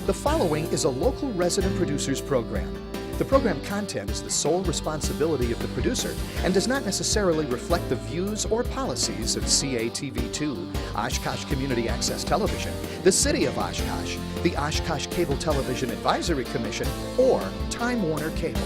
The following is a local resident producers program. The program content is the sole responsibility of the producer and does not necessarily reflect the views or policies of CATV2, Oshkosh Community Access Television, the City of Oshkosh, the Oshkosh Cable Television Advisory Commission, or Time Warner Cable.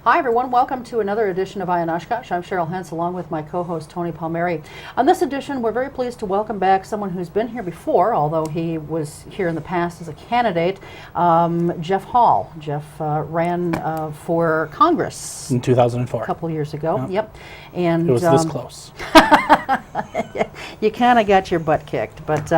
Hi everyone, welcome to another edition of Eye on Oshkosh. I'm Cheryl Hentz along with my co-host Tony Palmeri. On this edition, we're very pleased to welcome back someone who's been here before, although he was here in the past as a candidate, Jef Hall. Jef ran for Congress in 2004. A couple years ago. Yep. And it was this close. You kind of got your butt kicked, but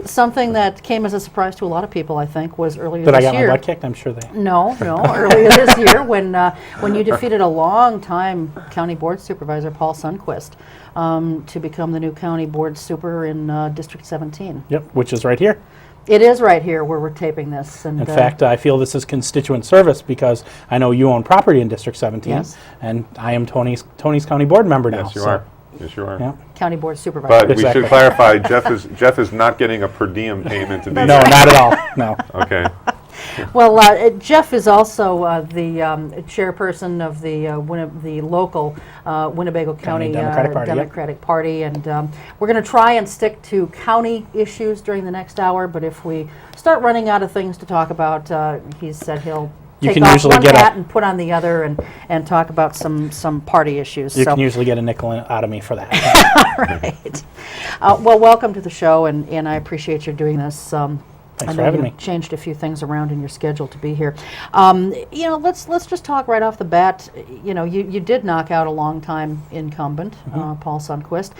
something that came as a surprise to a lot of people, I think, was earlier Did this I got year. my butt kicked? I'm sure they. No, earlier this year when you defeated a long-time county board supervisor, Paul Sundquist, to become the new county board super in District 17. Yep, which is right here. It is right here where we're taping this. And in fact, I feel this is constituent service because I know you own property in District 17, yes. And I am Tony's county board member now. Yes, you are. Yes, you are. Yeah. County board supervisor. But exactly. We should clarify, Jef is not getting a per diem payment to be No, here. not at all. No. Okay. Well, Jef is also the chairperson of the local Winnebago County Democratic Party, and we're going to try and stick to county issues during the next hour. But if we start running out of things to talk about, he said he'll take off one hat and put on the other, and talk about some party issues. You can usually get a nickel out of me for that. Right. Well, welcome to the show, and I appreciate you doing this. Thanks for having me. Changed a few things around in your schedule to be here. Let's just talk right off the bat. You did knock out a long-time incumbent, Paul Sundquist.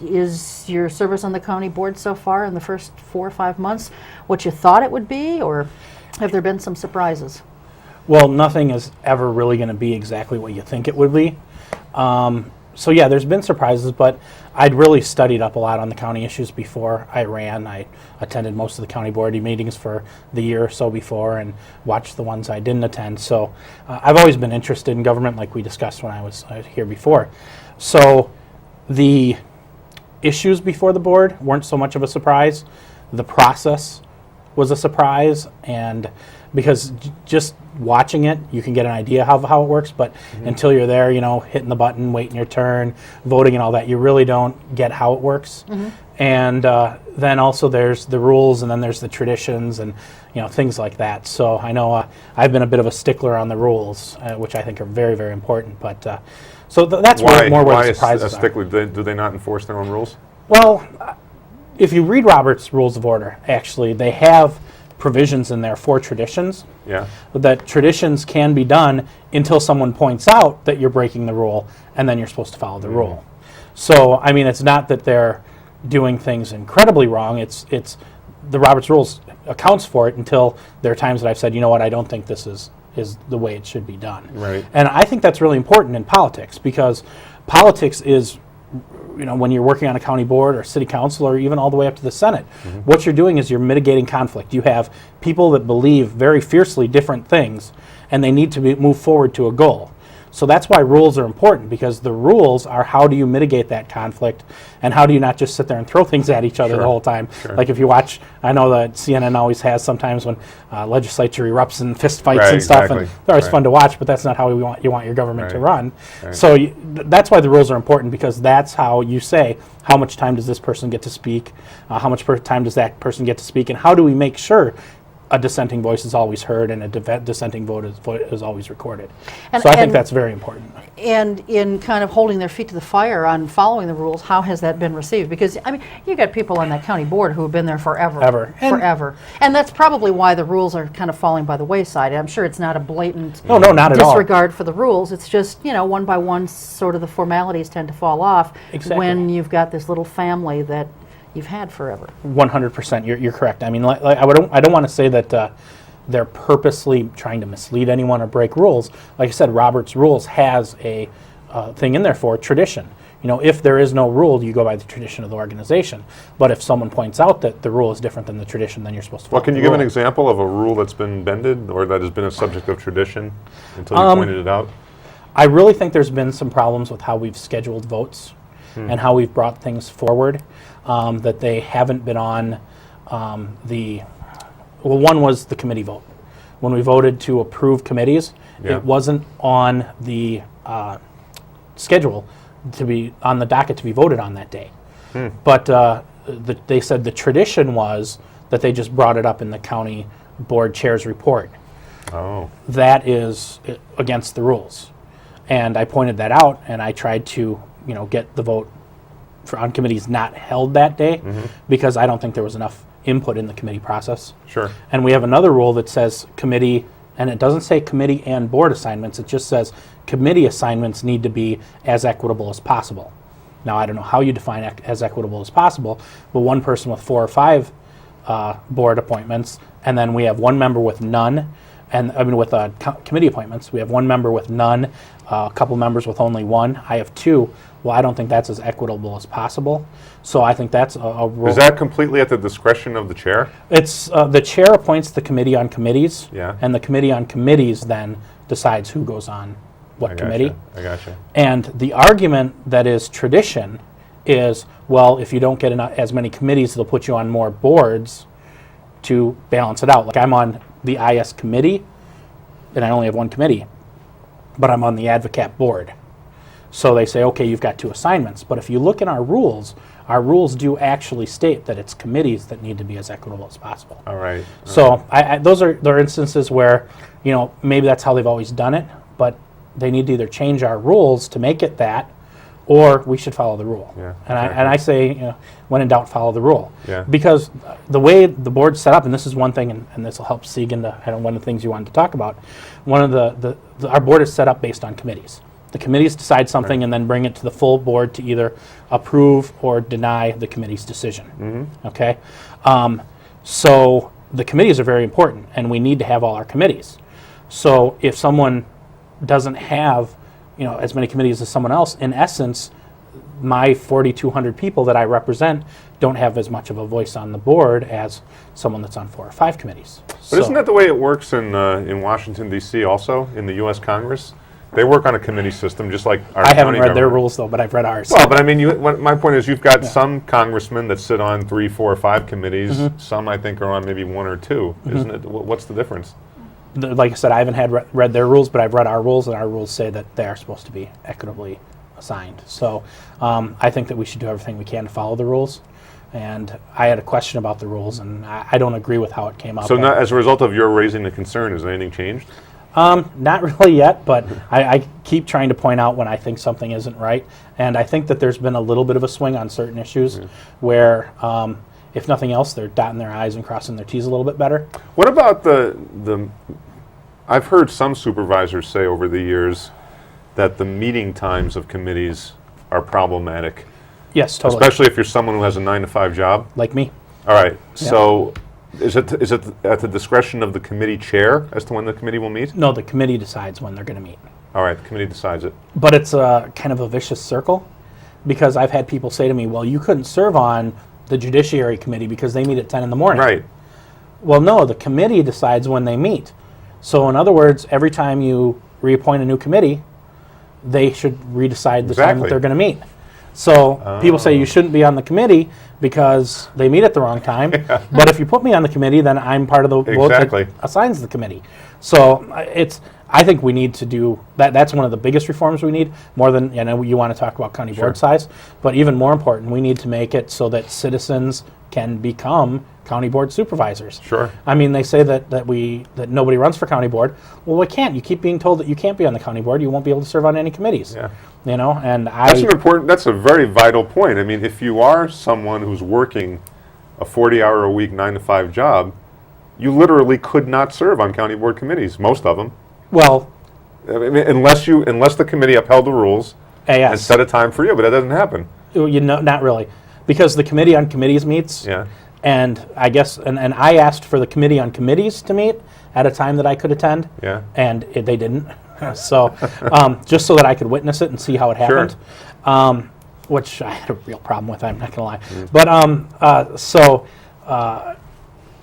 Is your service on the county board so far in the first 4 or 5 months what you thought it would be, or have there been some surprises? Well, nothing is ever really going to be exactly what you think it would be. So yeah, there's been surprises, but I'd really studied up a lot on the county issues before I ran. I attended most of the county board meetings for the year or so before and watched the ones I didn't attend. So I've always been interested in government, like we discussed when I was here before. So the issues before the board weren't so much of a surprise. The process was a surprise, and because just watching it, you can get an idea how it works, but until you're there, hitting the button, waiting your turn, voting and all that, you really don't get how it works. And then also there's the rules, and then there's the traditions and things like that. So I know I've been a bit of a stickler on the rules, which I think are very, very important. But so that's more where the surprises a stickler? Do they not enforce their own rules? Well, if you read Robert's Rules of Order, actually, they have provisions in there for traditions. Yeah. That traditions can be done until someone points out that you're breaking the rule, and then you're supposed to follow the rule. So, I mean, it's not that they're doing things incredibly wrong. It's the Robert's Rules accounts for it until there are times that I've said, you know what, I don't think this is the way it should be done. Right. And I think that's really important in politics, because politics is, when you're working on a county board or city council or even all the way up to the Senate, what you're doing is you're mitigating conflict. You have people that believe very fiercely different things, and they need to move forward to a goal. So that's why rules are important, because the rules are how do you mitigate that conflict, and how do you not just sit there and throw things at each other the whole time. Like if you watch, I know that CNN always has sometimes when legislature erupts in fist fights and stuff, and they're always fun to watch, but that's not how you want your government to run. So that's why the rules are important, because that's how you say, how much time does this person get to speak, how much time does that person get to speak, and how do we make sure a dissenting voice is always heard and a dissenting vote is always recorded. And- so I think and- that's very important. And in kind of holding their feet to the fire on following the rules, how has that been received? Because, I mean, you got people on that county board who have been there forever. Forever. And that's probably why the rules are kind of falling by the wayside. I'm sure it's not a blatant No, not at all. disregard for the rules. It's just, one by one, sort of the formalities tend to fall off when you've got this little family that you've had forever. 100%, you're correct. I mean, I don't want to say that they're purposely trying to mislead anyone or break rules. Like I said, Robert's Rules has a thing in there for tradition. If there is no rule, you go by the tradition of the organization. But if someone points out that the rule is different than the tradition, then you're supposed to follow Well, can you the give an rule. example of a rule that's been bended or that has been a subject of tradition until you pointed it out? I really think there's been some problems with how we've scheduled votes and how we've brought things forward, that they haven't been on one was the committee vote. When we voted to approve committees, Yeah. it wasn't on the schedule to be on the docket to be voted on that day. But they said the tradition was that they just brought it up in the county board chair's report. Oh. That is against the rules. And I pointed that out, and I tried to, get the vote on committees not held that day because I don't think there was enough input in the committee process. Sure. And we have another rule that says committee, and it doesn't say committee and board assignments, it just says committee assignments need to be as equitable as possible. Now, I don't know how you define as equitable as possible, but one person with 4 or 5 board appointments, and then we have one member with none, and with committee appointments, we have one member with none, a couple members with only 1. I have 2. Well, I don't think that's as equitable as possible. So I think that's a rule. Is that completely at the discretion of the chair? It's the chair appoints the committee on committees, Yeah. and the committee on committees then decides who goes on what committee. I gotcha. And the argument that is tradition is, well, if you don't get as many committees, they'll put you on more boards to balance it out. Like I'm on the IS committee, and I only have 1 committee, but I'm on the advocate board. So they say, okay, you've got 2 assignments. But if you look in our rules do actually state that it's committees that need to be as equitable as possible. All right. So those are instances where, maybe that's how they've always done it, but they need to either change our rules to make it that, or we should follow the rule. Yeah, And I say, when in doubt, follow the rule. Yeah. Because the way the board's set up, and this is one thing, and this will help seeg into one of the things you wanted to talk about. One of our board is set up based on committees. The committees decide something and then bring it to the full board to either approve or deny the committee's decision. Okay? So the committees are very important, and we need to have all our committees. So if someone doesn't have as many committees as someone else, in essence, my 4,200 people that I represent don't have as much of a voice on the board as someone that's on 4 or 5 committees. But isn't that the way it works in Washington, D.C. also, in the U.S. Congress? They work on a committee system just like our I haven't county read their government. rules, though, but I've read ours. Well, but I mean, my point is you've got some congressmen that sit on 3, 4, or 5 committees. Some, I think, are on maybe 1 or 2. Isn't it? What's the difference? Like I said, I haven't read their rules, but I've read our rules, and our rules say that they are supposed to be equitably assigned. So I think that we should do everything we can to follow the rules. And I had a question about the rules, and I don't agree with how it came out. So not, as a result of your raising the concern, has anything changed? Not really yet, but I keep trying to point out when I think something isn't right. And I think that there's been a little bit of a swing on certain issues where, if nothing else, they're dotting their I's and crossing their T's a little bit better. What about the I've heard some supervisors say over the years that the meeting times of committees are problematic, Yes, totally. especially if you're someone who has a 9-to-5 job. Like me. All right, so is it at the discretion of the committee chair as to when the committee will meet? No, the committee decides when they're going to meet. All right, the committee decides it. But it's a kind of a vicious circle, because I've had people say to me, well, you couldn't serve on the Judiciary Committee because they meet at 10 in the morning. Right. Well, no, the committee decides when they meet. So in other words, every time you reappoint a new committee, they should redecide the time that they're going to meet. So people say you shouldn't be on the committee because they meet at the wrong time. But if you put me on the committee, then I'm part of the vote that assigns the committee. So I think we need to do that. That's one of the biggest reforms we need, more than, you want to talk about county board size, but even more important, we need to make it so that citizens can become county board supervisors. Sure. I mean, they say that nobody runs for county board. Well, we can't. You keep being told that you can't be on the county board. You won't be able to serve on any committees. Yeah. And That's a very vital point. I mean, if you are someone who's working a 40-hour-a-week, 9-to-5 job, you literally could not serve on county board committees, most of them. Well, I mean, unless the committee upheld the rules and set a time for you, but that doesn't happen. Not really, because the committee on committees meets. Yeah. And I guess, and I asked for the committee on committees to meet at a time that I could attend. Yeah. And they didn't. So, just so that I could witness it and see how it happened, which I had a real problem with. I'm not going to lie. But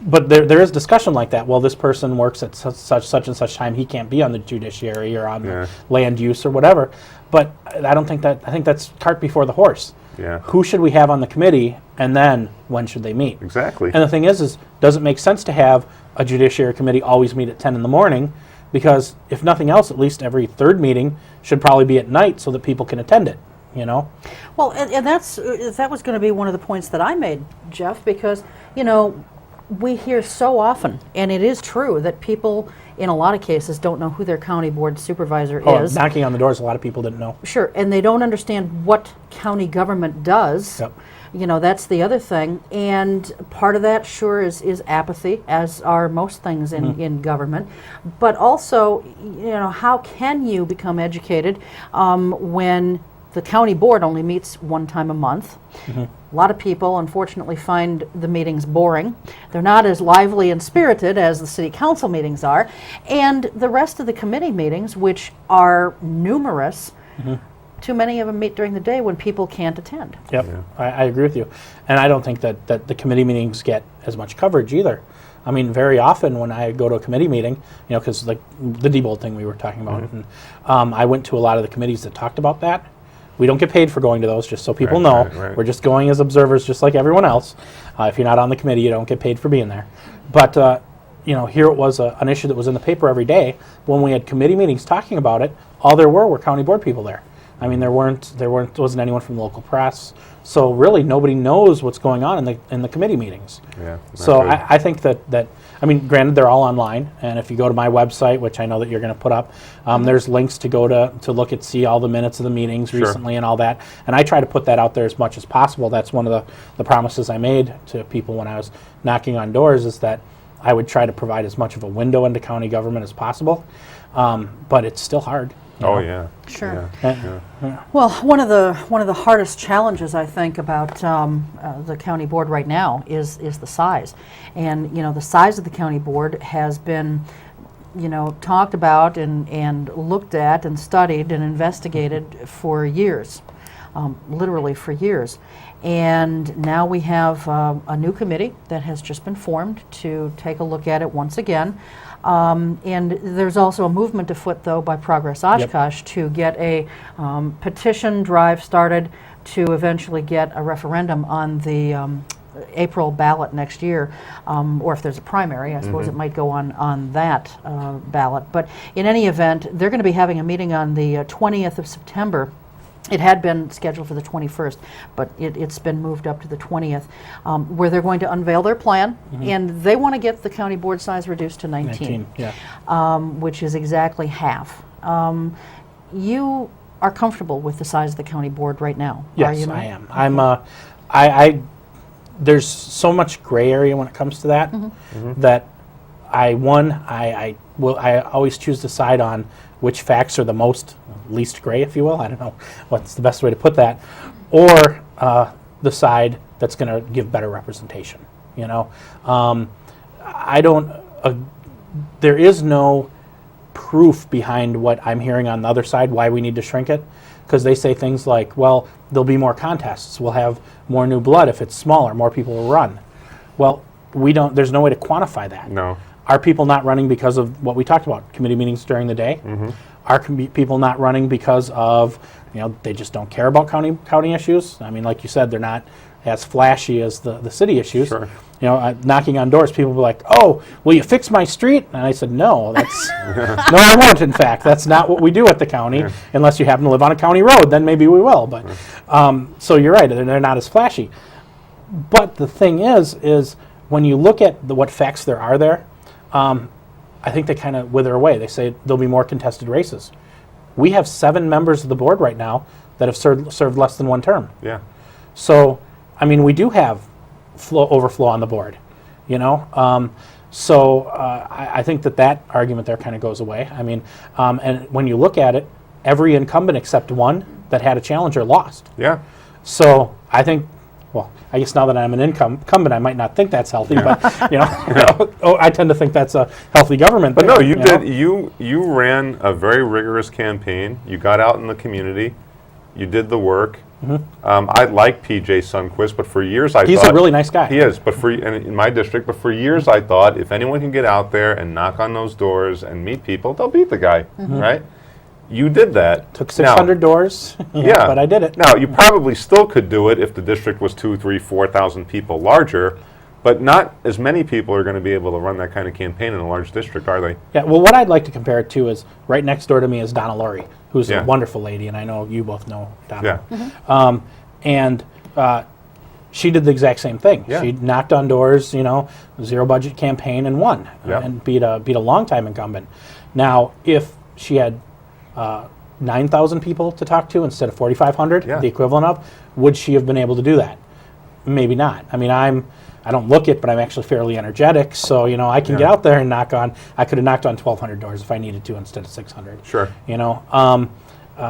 but there is discussion like that. Well, this person works at such and such time. He can't be on the judiciary or on the land use or whatever. But I don't think that. I think that's cart before the horse. Yeah. Who should we have on the committee, and then when should they meet? Exactly. And the thing is does it make sense to have a judiciary committee always meet at 10 in the morning? Because if nothing else, at least every third meeting should probably be at night so that people can attend it. Well, and that was going to be one of the points that I made, Jeff, because we hear so often, and it is true, that people in a lot of cases don't know who their county board supervisor is. Knocking on the doors, a lot of people didn't know. Sure, and they don't understand what county government does. Yep. That's the other thing. And part of that, sure, is apathy, as are most things in government. But also, how can you become educated when the county board only meets one time a month? A lot of people, unfortunately, find the meetings boring. They're not as lively and spirited as the city council meetings are. And the rest of the committee meetings, which are numerous, too many of them meet during the day when people can't attend. Yep, yeah. I agree with you. And I don't think that the committee meetings get as much coverage either. I mean, very often when I go to a committee meeting, because like the Diebold thing we were talking about, and I went to a lot of the committees that talked about that. We don't get paid for going to those, just so people know. Right. We're just going as observers, just like everyone else. If you're not on the committee, you don't get paid for being there. But here it was an issue that was in the paper every day. When we had committee meetings talking about it, all there were county board people there. I mean, there wasn't anyone from the local press. So really, nobody knows what's going on in the committee meetings. Yeah. So I think that granted, they're all online, and if you go to my website, which I know that you're going to put up, there's links to go to look at, see all the minutes of the meetings recently and all that. And I try to put that out there as much as possible. That's one of the promises I made to people when I was knocking on doors, is that I would try to provide as much of a window into county government as possible. But it's still hard. Oh yeah. Sure. Yeah. Well, one of the hardest challenges, I think, about the county board right now is the size, and the size of the county board has been talked about and looked at and studied and investigated for years, literally for years. And now we have a new committee that has just been formed to take a look at it once again. And there's also a movement afoot, though, by Progress Oshkosh to get a petition drive started to eventually get a referendum on the April ballot next year, or if there's a primary, I suppose it might go on that ballot. But in any event, they're going to be having a meeting on the 20th of September. It had been scheduled for the 21st, but it's been moved up to the 20th, where they're going to unveil their plan, and they want to get the county board size reduced to 19, which is exactly half. You are comfortable with the size of the county board right now, yes, are you not? I am. I there's so much gray area when it comes to that, that I always choose to side on which facts are the least gray, if you will. I don't know what's the best way to put that, or the side that's going to give better representation. I don't. There is no proof behind what I'm hearing on the other side why we need to shrink it, because they say things like, well, there'll be more contests, we'll have more new blood if it's smaller, more people will run. Well, there's no way to quantify that. No. Are people not running because of what we talked about, committee meetings during the day? Are people not running because of, they just don't care about county issues? I mean, like you said, they're not as flashy as the city issues. Sure. You know, knocking on doors, people were like, "Oh, will you fix my street?" And I said, "No, that's no, I won't. In fact, that's not what we do at the county. Unless you happen to live on a county road, then maybe we will." But so you're right; they're not as flashy. But the thing is when you look at what facts there are there, I think they kind of wither away. They say there'll be more contested races. We have 7 members of the board right now that have served less than 1 term. Yeah. So, I mean, we do have overflow on the board, you know. I think that argument there kind of goes away. I mean, and when you look at it, every incumbent except one that had a challenger lost. Yeah. So I think, well, I guess now that I'm an incumbent, I might not think that's healthy, but I tend to think that's a healthy government. But thing, no, you know? did. You ran a very rigorous campaign. You got out in the community. You did the work. I like PJ Sundquist, but for years I thought... He's a really nice guy. He is, but in my district, but for years I thought if anyone can get out there and knock on those doors and meet people, they'll beat the guy, right? You did that. Took 600 doors, yeah, but I did it. Now, you probably still could do it if the district was 2,000, 3,000, 4,000 people larger, but not as many people are going to be able to run that kind of campaign in a large district, are they? Yeah, well, what I'd like to compare it to is right next door to me is Donna Laurie, who's Yeah. a wonderful lady, and I know you both know Donna. Yeah. And she did the exact same thing. Yeah. She knocked on doors, zero budget campaign, and won, Yeah. and beat a longtime incumbent. Now, if she had 9,000 people to talk to instead of 4,500, Yeah. the equivalent of, would she have been able to do that? Maybe not. I mean, I don't look it, but I'm actually fairly energetic, so I can get out there and knock on. I could have knocked on 1,200 doors if I needed to instead of 600. Sure.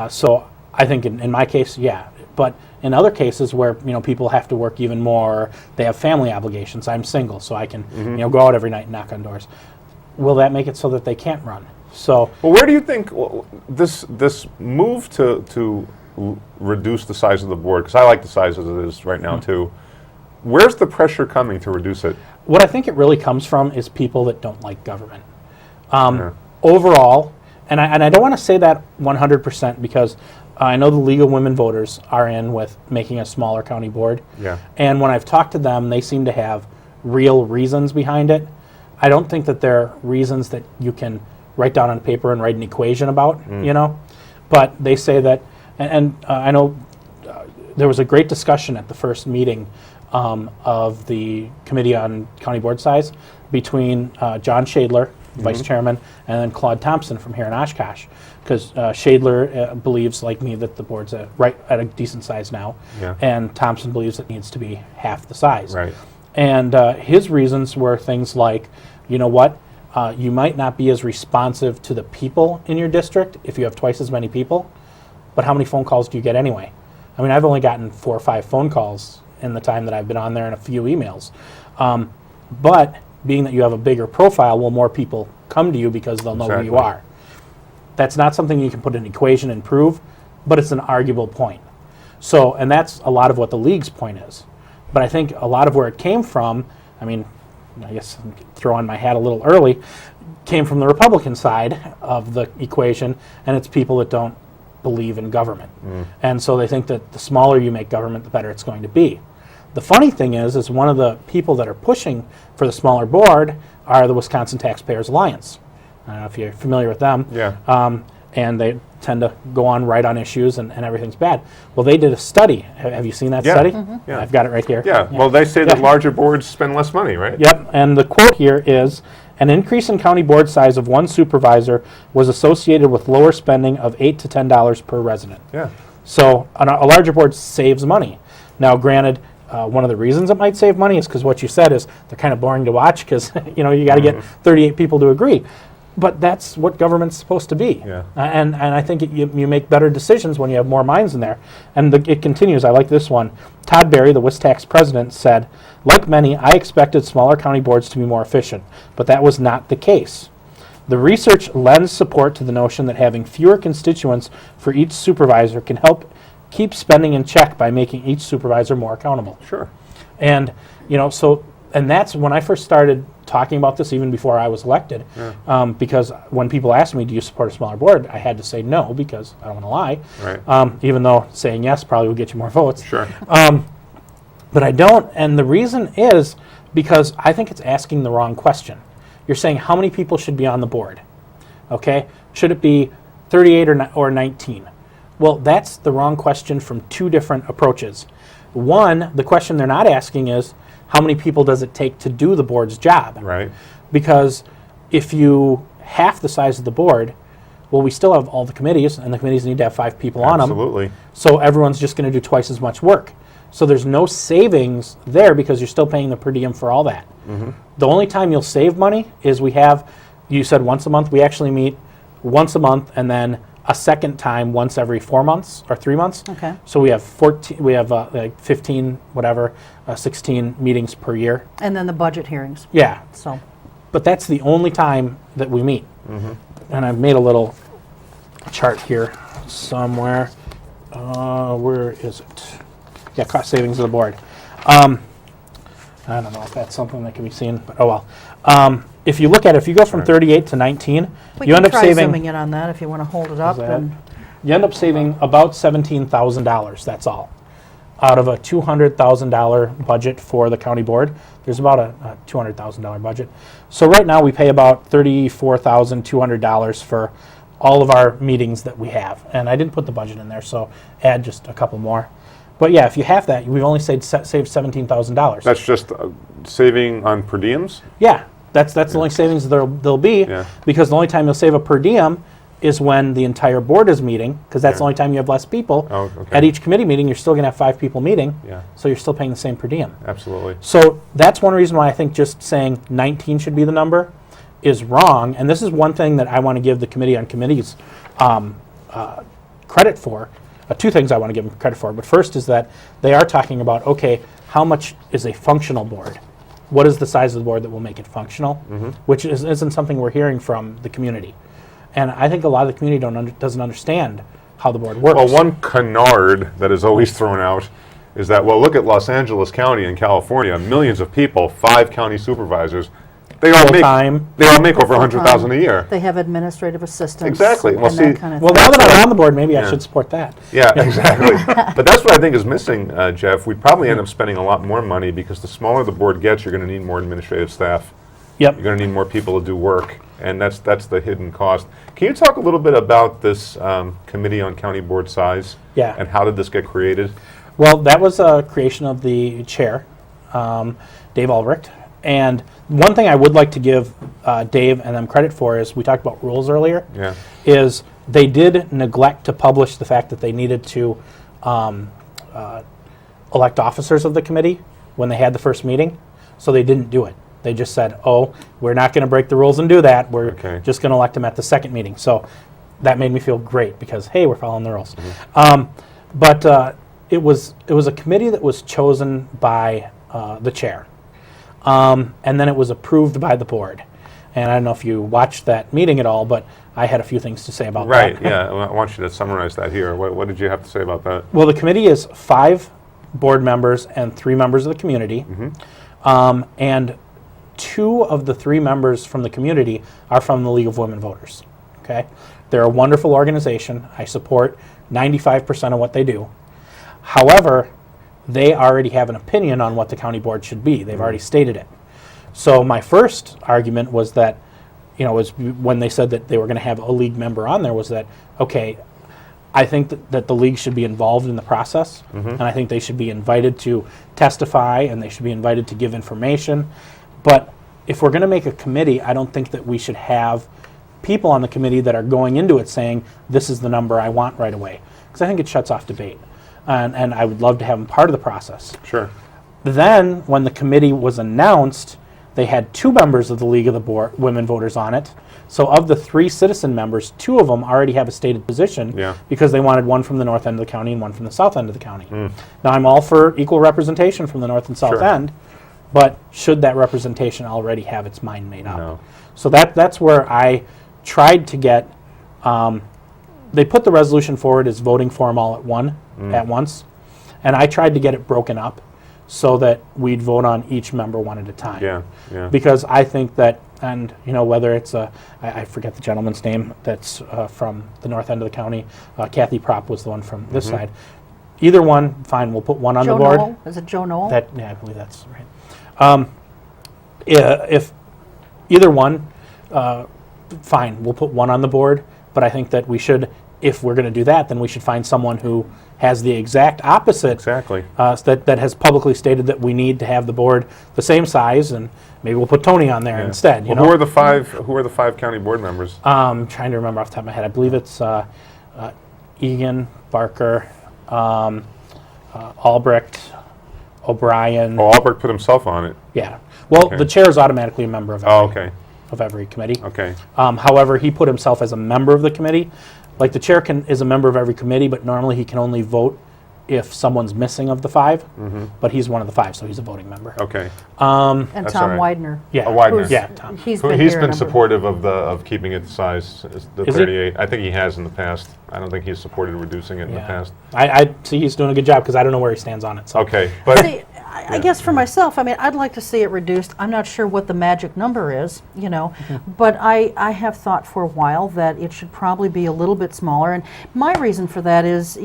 So I think in my case, yeah. But in other cases where people have to work even more, they have family obligations. I'm single, so I can go out every night and knock on doors. Will that make it so that they can't run? So well, where do you think this move to reduce the size of the board? Because I like the size as it is right now too. Where's the pressure coming to reduce it? what I think it really comes from is people that don't like government. Overall, and I don't want to say that 100% because I know the League of Women Voters are in with making a smaller county board. Yeah. And when I've talked to them, they seem to have real reasons behind it. I don't think that they're reasons that you can write down on paper and write an equation about, you know. But they say that, and I know there was a great discussion at the first meeting of the Committee on County Board Size between John Shadler, Vice Chairman, and then Claude Thompson from here in Oshkosh. Because Shadler believes, like me, that the board's right at a decent size now, and Thompson believes it needs to be half the size. Right. And his reasons were things like, you know what, you might not be as responsive to the people in your district if you have twice as many people, but how many phone calls do you get anyway? I mean, I've only gotten 4 or 5 phone calls in the time that I've been on there and a few emails. But being that you have a bigger profile, will more people come to you because they'll know who you are. That's not something you can put in an equation and prove, but it's an arguable point. So, and that's a lot of what the league's point is. But I think a lot of where it came from, I mean, I guess I'm throwing my hat a little early, came from the Republican side of the equation, and it's people that don't believe in government. And so they think that the smaller you make government, the better it's going to be. The funny thing is one of the people that are pushing for the smaller board are the Wisconsin Taxpayers Alliance. I don't know if you're familiar with them. Yeah. And they tend to go on right on issues and everything's bad. Well, they did a study. Have you seen that study? Yeah. I've got it right here. Yeah. Well, they say that larger boards spend less money, right? Yep. And the quote here is, an increase in county board size of 1 supervisor was associated with lower spending of $8 to $10 per resident. Yeah. So a larger board saves money. Now, granted, one of the reasons it might save money is because what you said is they're kind of boring to watch because you got to get 38 people to agree. But that's what government's supposed to be. Yeah. And I think you make better decisions when you have more minds in there. And it continues. I like this one. Todd Berry, the WISTAX president, said, like many, I expected smaller county boards to be more efficient, but that was not the case. The research lends support to the notion that having fewer constituents for each supervisor can help keep spending in check by making each supervisor more accountable. Sure. And, and that's when I first started talking about this, even before I was elected, because when people asked me, do you support a smaller board, I had to say no, because I don't want to lie, Right. even though saying yes probably would get you more votes. Sure. But I don't, and the reason is because I think it's asking the wrong question. You're saying how many people should be on the board, okay? Should it be 38 or 19? Well, that's the wrong question from two different approaches. One, the question they're not asking is, how many people does it take to do the board's job? Right. Because if you half the size of the board, well, we still have all the committees, and the committees need to have 5 people on them. Absolutely. So everyone's just going to do twice as much work. So there's no savings there because you're still paying the per diem for all that. The only time you'll save money is you said once a month, we actually meet once a month and then a second time once every 4 months or 3 months. Okay. So we have 15, 16 meetings per year. And then the budget hearings. Yeah. So, But that's the only time that we meet. And I've made a little chart here somewhere. Where is it? Yeah, cost savings of the board. I don't know if that's something that can be seen, but oh well. If you look at it, if you go from 38 to 19, we you can end up try saving. zooming in on that if you want to hold it up. that? And You end up saving about $17,000. That's all. Out of a $200,000 budget for the county board, there's about a $200,000 budget. So right now we pay about $34,200 for all of our meetings that we have. And I didn't put the budget in there, so add just a couple more. But yeah, if you have that, we've only saved $17,000. That's just saving on per diems? Yeah, that's the only savings there'll be, Yeah. because the only time you'll save a per diem is when the entire board is meeting, because that's the only time you have less people. Oh, okay. At each committee meeting, you're still going to have 5 people meeting, Yeah. so you're still paying the same per diem. Absolutely. So that's one reason why I think just saying 19 should be the number is wrong, and this is one thing that I want to give the Committee on Committees credit for. Two things I want to give them credit for, but first is that they are talking about, okay, how much is a functional board? What is the size of the board that will make it functional? Which isn't something we're hearing from the community. And I think a lot of the community doesn't understand how the board works. Well, one canard that is always thrown out is that, well, look at Los Angeles County in California, millions of people, 5 county supervisors. They all make over $100,000 a year. they have administrative assistants. Exactly. Well, and that see, kind of Well, thing. now that I'm on the board, maybe I Yeah. should support that. Yeah, exactly. But that's what I think is missing, Jeff. We probably end up spending a lot more money because the smaller the board gets, you're going to need more administrative staff. Yep. You're going to need more people to do work, and that's the hidden cost. Can you talk a little bit about this Committee on County Board Size? Yeah. And how did this get created? Well, that was a creation of the chair, Dave Ulbricht. And one thing I would like to give Dave and them credit for is, we talked about rules earlier, Yeah. is they did neglect to publish the fact that they needed to elect officers of the committee when they had the first meeting, so they didn't do it. They just said, oh, we're not going to break the rules and do that. We're Okay. just going to elect them at the second meeting. So that made me feel great because, hey, we're following the rules. But it was a committee that was chosen by the chair. And then it was approved by the board. And I don't know if you watched that meeting at all, but I had a few things to say about Right, that. yeah. I want you to summarize that here. What did you have to say about that? Well, the committee is 5 board members and 3 members of the community. And 2 of the 3 members from the community are from the League of Women Voters. Okay? They're a wonderful organization. I support 95% of what they do. However, they already have an opinion on what the county board should be. They've already stated it. So my first argument was that, was when they said that they were going to have a league member on there, was that, okay, I think that the league should be involved in the process, and I think they should be invited to testify, and they should be invited to give information. But if we're going to make a committee, I don't think that we should have people on the committee that are going into it saying, this is the number I want right away, because I think it shuts off debate. And I would love to have them part of the process. Sure. Then, when the committee was announced, they had 2 members of the League of the Board, Women Voters on it. So of the 3 citizen members, 2 of them already have a stated position because they wanted one from the north end of the county and one from the south end of the county. Now, I'm all for equal representation from the north and south end, but should that representation already have its mind made up? No. So that's where I tried to get, they put the resolution forward as voting for them all at once, and I tried to get it broken up so that we'd vote on each member one at a time. Yeah. Because I think that, and whether it's I forget the gentleman's name that's from the north end of the county, Kathy Propp was the one from this side. either one, fine, we'll put one on Joe the board. Knoll? Is it Joe Knoll? Yeah, I believe that's right. If either one, fine, we'll put one on the board, but I think that we should, if we're going to do that, then we should find someone who has the exact opposite. Exactly. That has publicly stated that we need to have the board the same size, and maybe we'll put Tony on there Yeah. instead. Well, who are the five? Who are the 5 county board members? Trying to remember off the top of my head. I believe it's Egan, Barker, Albrecht, O'Brien. Oh, Albert put himself on it. Yeah. Well, Okay. the chair is automatically a member of every, Oh, okay. of every committee. Okay. However, he put himself as a member of the committee. Like the chair is a member of every committee, but normally he can only vote if someone's missing of the 5. But he's one of the 5, so he's a voting member. Okay. And That's Tom all right. Widener. Yeah. Widener. who's- Yeah, Tom. He's Who- been He's here a been number- supportive of keeping it the size, the Is he? 38. I think he has in the past. I don't think he's supported reducing it in the Yeah. past. I see he's doing a good job because I don't know where he stands on it. So. Okay, but See, I guess for myself, I mean, I'd like to see it reduced. I'm not sure what the magic number is, but I have thought for a while that it should probably be a little bit smaller. And my reason for that is,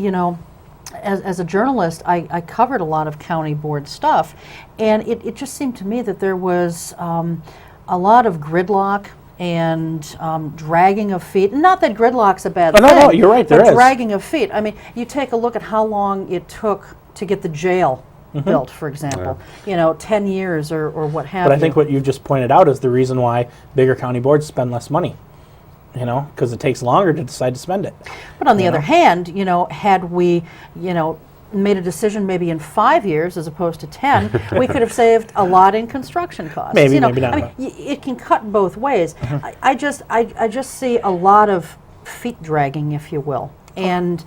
as a journalist, I covered a lot of county board stuff, and it just seemed to me that there was a lot of gridlock and dragging of feet. Not that gridlock's a bad Oh, thing. no, you're right, there but is. dragging of feet. I mean, you take a look at how long it took to get the jail built, for example. 10 years or what have you. But I think what you just pointed out is the reason why bigger county boards spend less money. Because it takes longer to decide to spend it. But on the other hand, had we, made a decision maybe in 5 years as opposed to 10, we could have saved a lot in construction costs. Maybe, maybe not. I mean, it can cut both ways. I just see a lot of feet dragging, if you will. And,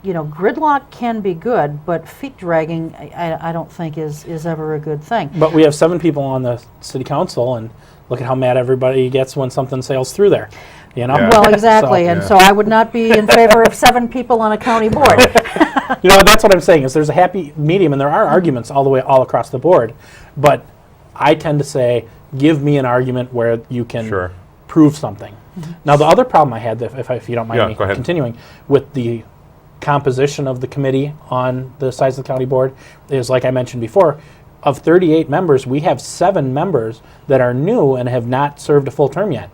gridlock can be good, but feet dragging, I don't think is ever a good thing. But we have 7 people on the city council, and look at how mad everybody gets when something sails through there. Yeah. Well, exactly, So- and so I would not be in favor of 7 people on a county board. That's what I'm saying, is there's a happy medium, and there are arguments all across the board. But I tend to say, give me an argument where you can Sure. prove something. Now, the other problem I had, if you don't mind Yeah, me go ahead. continuing, with the composition of the committee on the size of the county board, is like I mentioned before, of 38 members, we have 7 members that are new and have not served a full term yet.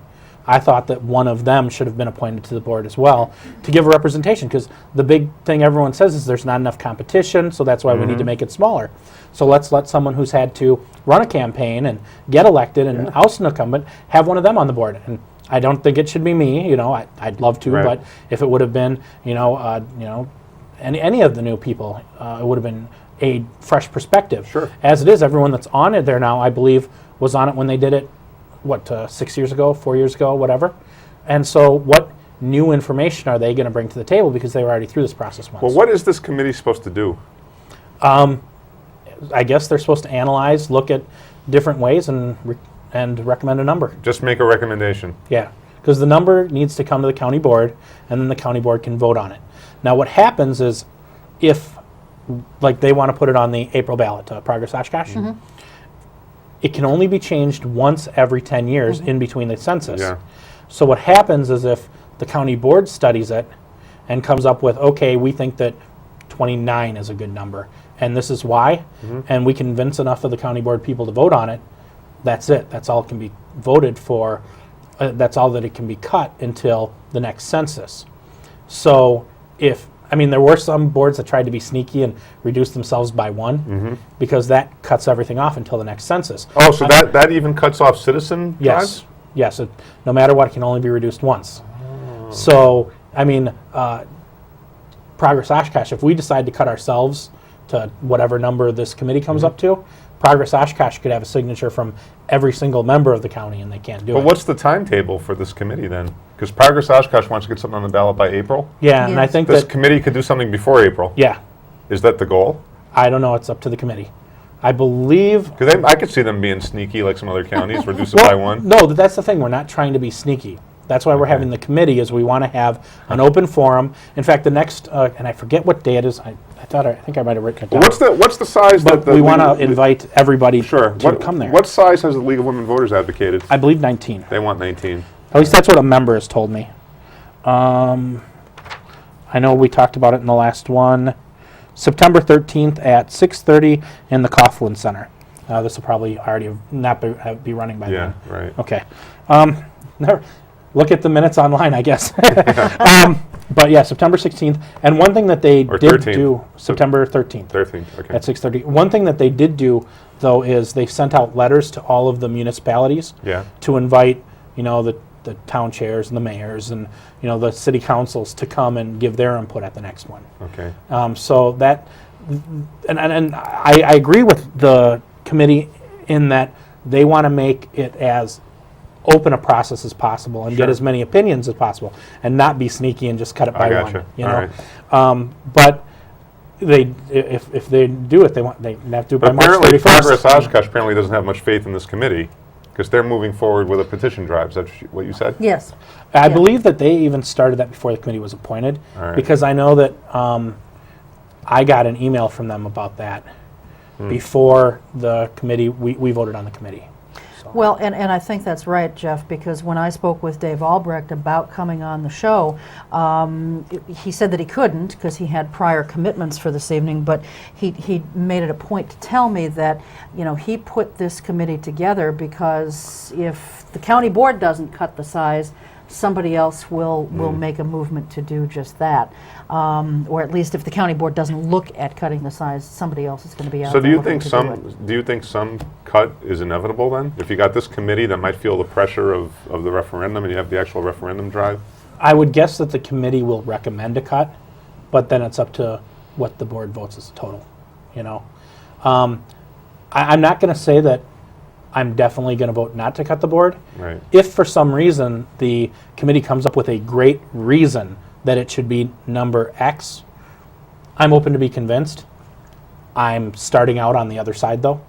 I thought that one of them should have been appointed to the board as well to give a representation, because the big thing everyone says is there's not enough competition, so that's why we need to make it smaller. So let's let someone who's had to run a campaign and get elected and oust an incumbent have one of them on the board. And I don't think it should be me. I'd love to, Right. but if it would have been, any of the new people, it would have been a fresh perspective. Sure. As it is, everyone that's on it there now, I believe, was on it when they did it, 6 years ago, 4 years ago, whatever. And so what new information are they going to bring to the table, because they were already through this process once? Well, what is this committee supposed to do? I guess they're supposed to analyze, look at different ways, and recommend a number. Just make a recommendation. Yeah, because the number needs to come to the county board, and then the county board can vote on it. Now, what happens is, if, they want to put it on the April ballot, Progress Oshkosh, it can only be changed once every 10 years in between the census. Yeah. So what happens is, if the county board studies it and comes up with, okay, we think that 29 is a good number, and this is why, and we convince enough of the county board people to vote on it, that's it. That's all it can be voted for. That's all that it can be cut until the next census. So there were some boards that tried to be sneaky and reduce themselves by 1, because that cuts everything off until the next census. Oh, so that even cuts off citizen Yes, drives? yes. No matter what, it can only be reduced once. So, Progress Oshkosh, if we decide to cut ourselves to whatever number this committee comes up to, Progress Oshkosh could have a signature from every single member of the county, and they can't do it. But what's the timetable for this committee then? Because Progress Oshkosh wants to get something on the ballot by April. Yeah, and I Yes. think This that, committee could do something before April. yeah, Is that the goal? I don't know, it's up to the committee. I believe... Because I could see them being sneaky like some other counties, reduce it by 1. No, that's the thing, we're not trying to be sneaky. That's why we're having the committee, is we want to have an open forum. In fact, the next, and I forget what day it is, I think I might have written it down. What's the size But that the we want to League- invite everybody Sure. to come there. What size has the League of Women Voters advocated? I believe 19. They want 19. At least that's what a member has told me. I know we talked about it in the last one. September 13th at 6:30 in the Coughlin Center. This will probably already not be running by Yeah, then. right. Okay. Look at the minutes online, I guess. But yeah, September 16th. And one thing that they Or did 13th. do, September 13th. 13th, okay. At 6:30. One thing that they did do, though, is they sent out letters to all of the municipalities Yeah. to invite, the town chairs and the mayors and, the city councils to come and give their input at the next one. Okay. So that, and I agree with the committee in that they want to make it as open a process as possible and get Sure. as many opinions as possible and not be sneaky and just cut it by I gotcha. one. You All know, right. But if they do it, they have to do it by But March apparently 31st. Progress Oshkosh apparently doesn't have much faith in this committee because they're moving forward with a petition drive. Is that what you said? Yes. I Yeah. believe that they even started that before the committee was appointed, All right. because I know that I got an email from them about that before the committee. We voted on the committee. So. Well, and I think that's right, Jeff, because when I spoke with Dave Albrecht about coming on the show, he said that he couldn't because he had prior commitments for this evening, but he made it a point to tell me that, he put this committee together because if the county board doesn't cut the size, somebody else will make a movement to do just that. Or at least if the county board doesn't look at cutting the size, somebody else is going to be out So there do you looking think to do it. do you think some cut is inevitable then? If you got this committee that might feel the pressure of the referendum and you have the actual referendum drive? I would guess that the committee will recommend a cut, but then it's up to what the board votes as a total. I'm not going to say that I'm definitely going to vote not to cut the board. Right. If for some reason the committee comes up with a great reason that it should be number X, I'm open to be convinced. I'm starting out on the other side though.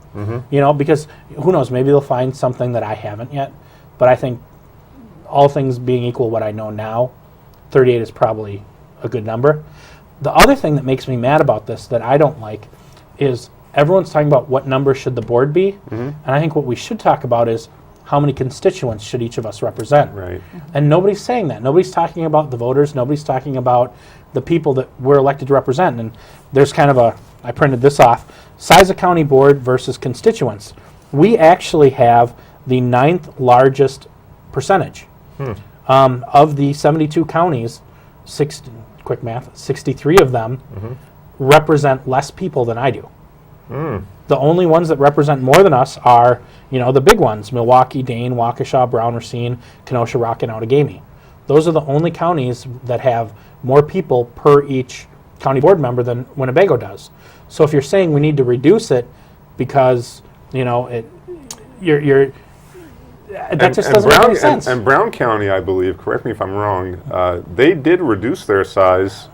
Because who knows, maybe they'll find something that I haven't yet. But I think all things being equal, what I know now, 38 is probably a good number. The other thing that makes me mad about this that I don't like is everyone's talking about what number should the board be. And I think what we should talk about is how many constituents should each of us represent. Right. And nobody's saying that. Nobody's talking about the voters. Nobody's talking about the people that we're elected to represent. And there's kind of I printed this off, size of county board versus constituents. We actually have the 9th largest percentage. Of the 72 counties, quick math, 63 of them represent less people than I do. The only ones that represent more than us are, the big ones, Milwaukee, Dane, Waukesha, Brown, Racine, Kenosha, Rock, and Outagamie. Those are the only counties that have more people per each county board member than Winnebago does. So if you're saying we need to reduce it because, that just doesn't make any sense. And Brown County, I believe, correct me if I'm wrong, they did reduce their size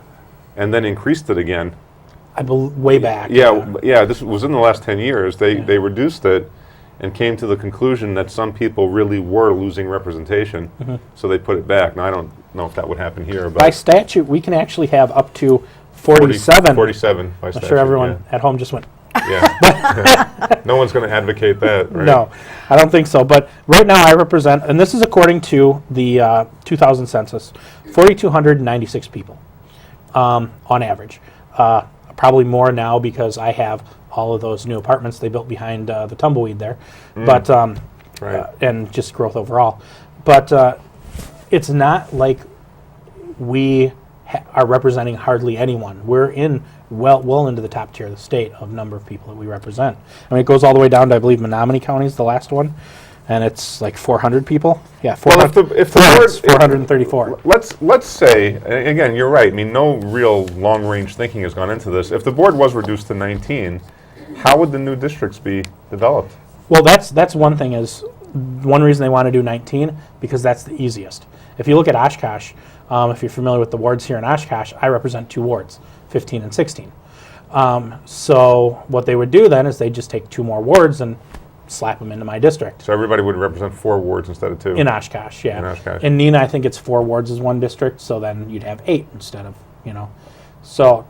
and then increased it again. Way back. Yeah, this was in the last 10 years. They reduced it and came to the conclusion that some people really were losing representation, so they put it back. Now, I don't know if that would happen here, but by statute, we can actually have up to 47. 47 by I'm statute. sure everyone at home just went, Yeah. No one's going to advocate that, right? no, I don't think so. But right now I represent, and this is according to the 2000 census, 4,296 people on average. Probably more now because I have all of those new apartments they built behind the tumbleweed there, but Right. and just growth overall. But it's not like we are representing hardly anyone. We're in well into the top tier of the state of number of people that we represent. I mean, it goes all the way down to, I believe, Menominee County is the last one, and it's like 400 people. Yeah, 400, if the board, 434. let's say, and again, you're right. I mean, no real long-range thinking has gone into this. If the board was reduced to 19, how would the new districts be developed? Well, that's one thing is one reason they want to do 19 because that's the easiest. If you look at Oshkosh, if you're familiar with the wards here in Oshkosh, I represent 2 wards, 15 and 16. So what they would do then is they just take 2 more wards and slap them into my district. So everybody would represent 4 wards instead of 2. In Oshkosh, yeah. In Oshkosh. In Neenah, I think it's 4 wards as one district, so then you'd have 8 instead of, So,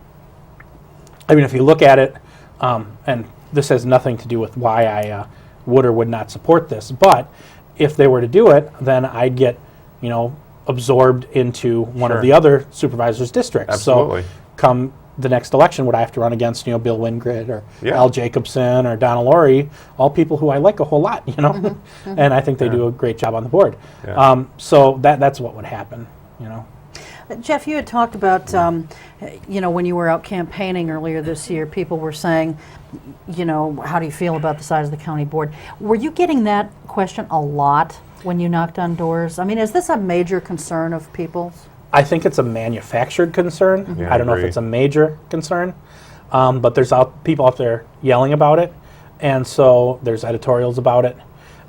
I mean, if you look at it, and this has nothing to do with why I would or would not support this, but if they were to do it, then I'd get, absorbed into one of Sure. the other supervisors' districts. Absolutely. So come the next election, would I have to run against, Bill Wingrid or Yeah. Al Jacobson or Donna Laurie, all people who I like a whole lot, and I think they do a great job on the board. Yeah. So that's what would happen, Jef, you had talked about, when you were out campaigning earlier this year, people were saying, how do you feel about the size of the county board? Were you getting that question a lot when you knocked on doors? I mean, is this a major concern of people's? I think it's a manufactured concern. Yeah, I don't know if agree. it's a major concern, but there's people out there yelling about it, and so there's editorials about it,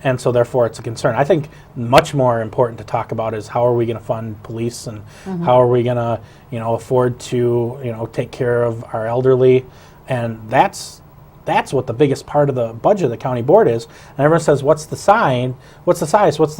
and so therefore it's a concern. I think much more important to talk about is how are we going to fund police, and how are we going to, afford to, take care of our elderly, and that's what the biggest part of the budget of the county board is. And everyone says, what's the size? What's the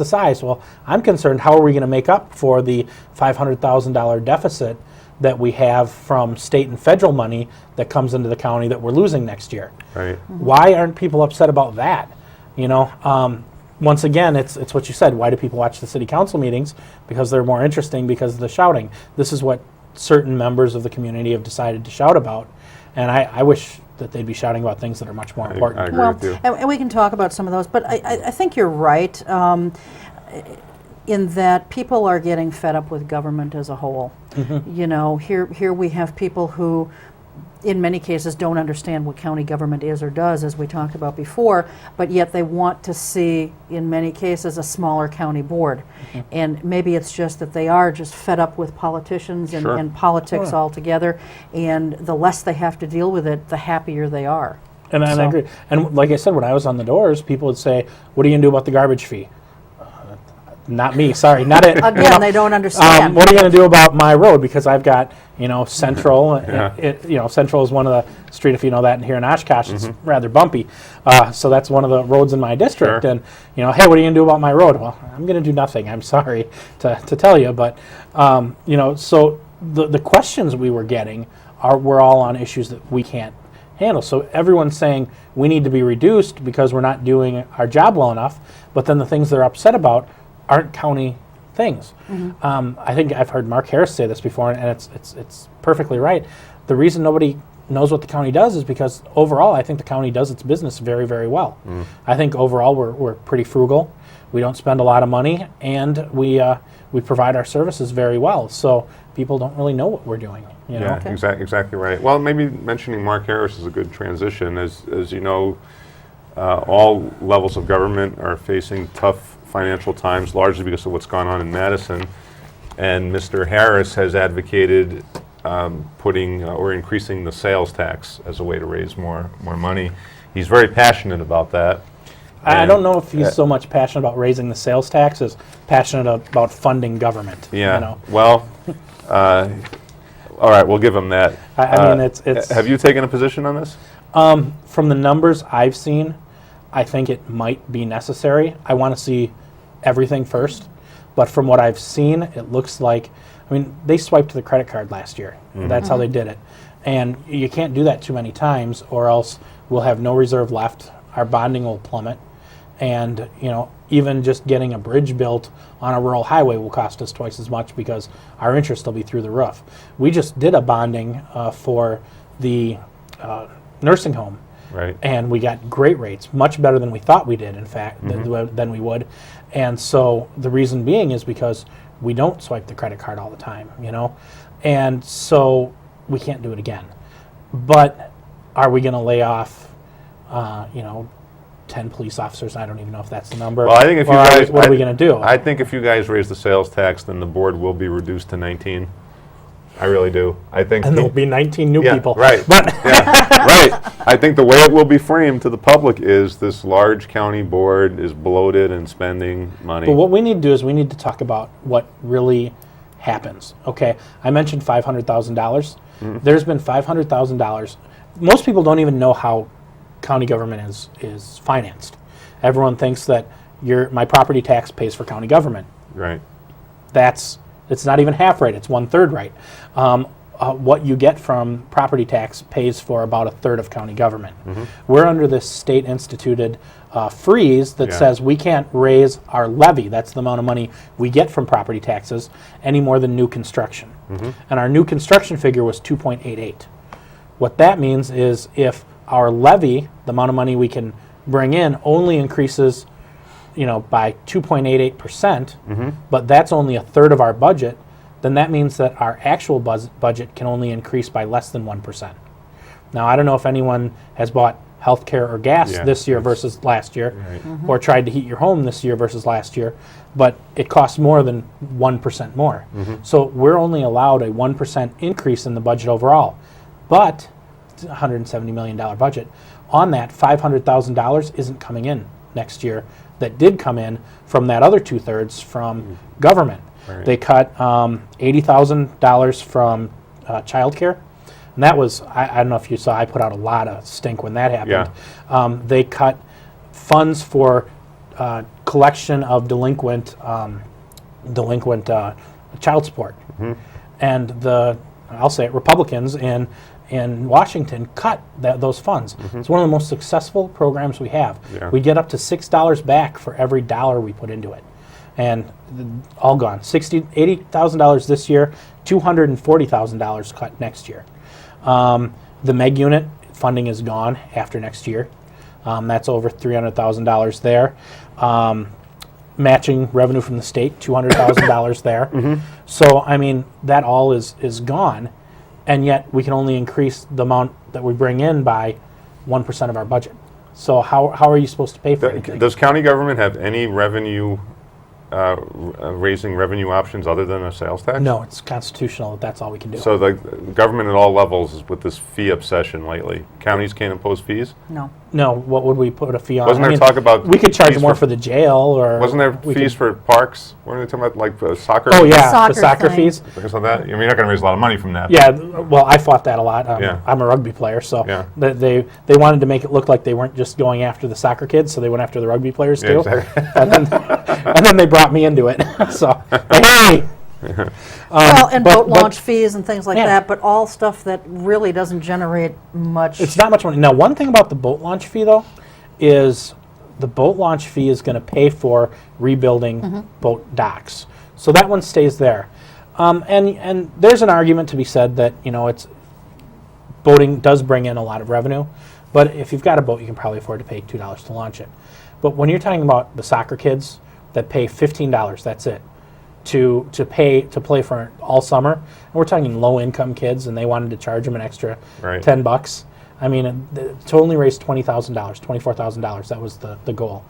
size? Well, I'm concerned, how are we going to make up for the $500,000 deficit that we have from state and federal money that comes into the county that we're losing next year? Right. Why aren't people upset about that? Once again, it's what you said. Why do people watch the city council meetings? Because they're more interesting because of the shouting. This is what certain members of the community have decided to shout about. And I wish that they'd be shouting about things that are much more important. I agree Well, with you. and we can talk about some of those, but I think you're right in that people are getting fed up with government as a whole. Here we have people who, in many cases, don't understand what county government is or does, as we talked about before, but yet they want to see, in many cases, a smaller county board. And maybe it's just that they are just fed up with politicians and, Sure. and politics altogether, and the less they have to deal with it, the happier they are. And I So- agree. And like I said, when I was on the doors, people would say, what are you going to do about the garbage fee? Not me, sorry, not it. Again, they don't understand. What are you going to do about my road? Because I've got, Central. Yeah. Central is one of the street, if you know that, here in Oshkosh, it's rather bumpy. So that's one of the roads in my district. Sure. And, hey, what are you going to do about my road? Well, I'm going to do nothing. I'm sorry to tell you. But, so the questions we were getting were all on issues that we can't handle. So everyone's saying we need to be reduced because we're not doing our job well enough. But then the things they're upset about aren't county things. I think I've heard Mark Harris say this before, and it's perfectly right. The reason nobody knows what the county does is because overall, I think the county does its business very, very well. I think overall we're pretty frugal. We don't spend a lot of money, and we provide our services very well. So people don't really know what we're doing. Yeah, exactly right. Well, maybe mentioning Mark Harris is a good transition. As you know, all levels of government are facing tough financial times, largely because of what's gone on in Madison. And Mr. Harris has advocated putting or increasing the sales tax as a way to raise more money. He's very passionate about that. I And, don't know if he's so much passionate about raising the sales tax as passionate about funding government. Yeah. Well, all right, we'll give him that. I mean, it's. Have you taken a position on this? From the numbers I've seen, I think it might be necessary. I want to see everything first, but from what I've seen, it looks like, they swiped the credit card last year. That's how they did it. And you can't do that too many times, or else we'll have no reserve left. Our bonding will plummet. And, even just getting a bridge built on a rural highway will cost us twice as much because our interest will be through the roof. We just did a bonding for the nursing home. Right. And we got great rates, much better than we thought we did, in fact, than we would. And so the reason being is because we don't swipe the credit card all the time, And so we can't do it again. But are we going to lay off, 10 police officers? I don't even know if that's the number. Well, I think if you Or guys, what are we going to do? I think if you guys raise the sales tax, then the board will be reduced to 19. I really do. I think. And there'll be 19 new yeah, people. Right. But Yeah, right. I think the way it will be framed to the public is this large county board is bloated and spending money. But what we need to do is we need to talk about what really happens. Okay, I mentioned $500,000. There's been $500,000. Most people don't even know how county government is financed. Everyone thinks that my property tax pays for county government. Right. It's not even half right. It's 1/3 right. What you get from property tax pays for about 1/3 of county government. We're under this state instituted freeze that says we can't raise our levy. That's the amount of money we get from property taxes any more than new construction. And our new construction figure was 2.88. What that means is if our levy, the amount of money we can bring in, only increases, by 2.88%, but that's only a third of our budget, then that means that our actual budget can only increase by less than 1%. Now, I don't know if anyone has bought healthcare or gas this year versus last year, or tried to heat your home this year versus last year, but it costs more than 1% more. So we're only allowed a 1% increase in the budget overall, but it's a $170 million budget. On that, $500,000 isn't coming in next year. That did come in from that other 2/3 from government. Right. They cut $80,000 from childcare. And that was, I don't know if you saw, I put out a lot of stink when that happened. They cut funds for collection of delinquent child support. And I'll say it, Republicans in Washington cut those funds. It's one of the most successful programs we have. We get up to $6 back for every dollar we put into it. And all gone. $80,000 this year, $240,000 cut next year. The MEG unit funding is gone after next year. That's over $300,000 there. Matching revenue from the state, $200,000 there. So, I mean, that all is gone, and yet we can only increase the amount that we bring in by 1% of our budget. So how are you supposed to pay for anything? Does county government have any revenue, raising revenue options other than a sales tax? No, it's constitutional that that's all we can do. So the government at all levels is with this fee obsession lately. Counties can't impose fees? No. What would we put a fee on? Wasn't there talk about we could charge fees more for the jail, or wasn't there we fees for parks? Weren't they talking about like soccer? Oh yeah, Soccer the soccer thing. fees. Because of that, you're not going to raise a lot of money from that. Yeah, well, I fought that a lot. Yeah. I'm a rugby player, so Yeah. they wanted to make it look like they weren't just going after the soccer kids, so they went after the rugby players too. Exactly. and then they brought me into it. So, hey. Well, and but- boat launch fees and things like Yeah. that, but all stuff that really doesn't generate much. It's not much money. Now, one thing about the boat launch fee, though, is the boat launch fee is going to pay for rebuilding boat docks. So that one stays there. And there's an argument to be said that, it's boating does bring in a lot of revenue, but if you've got a boat, you can probably afford to pay $2 to launch it. But when you're talking about the soccer kids that pay $15, that's it, to play for all summer, and we're talking low-income kids, and they wanted to charge them an extra $10. I mean, to only raise $20,000, $24,000, that was the goal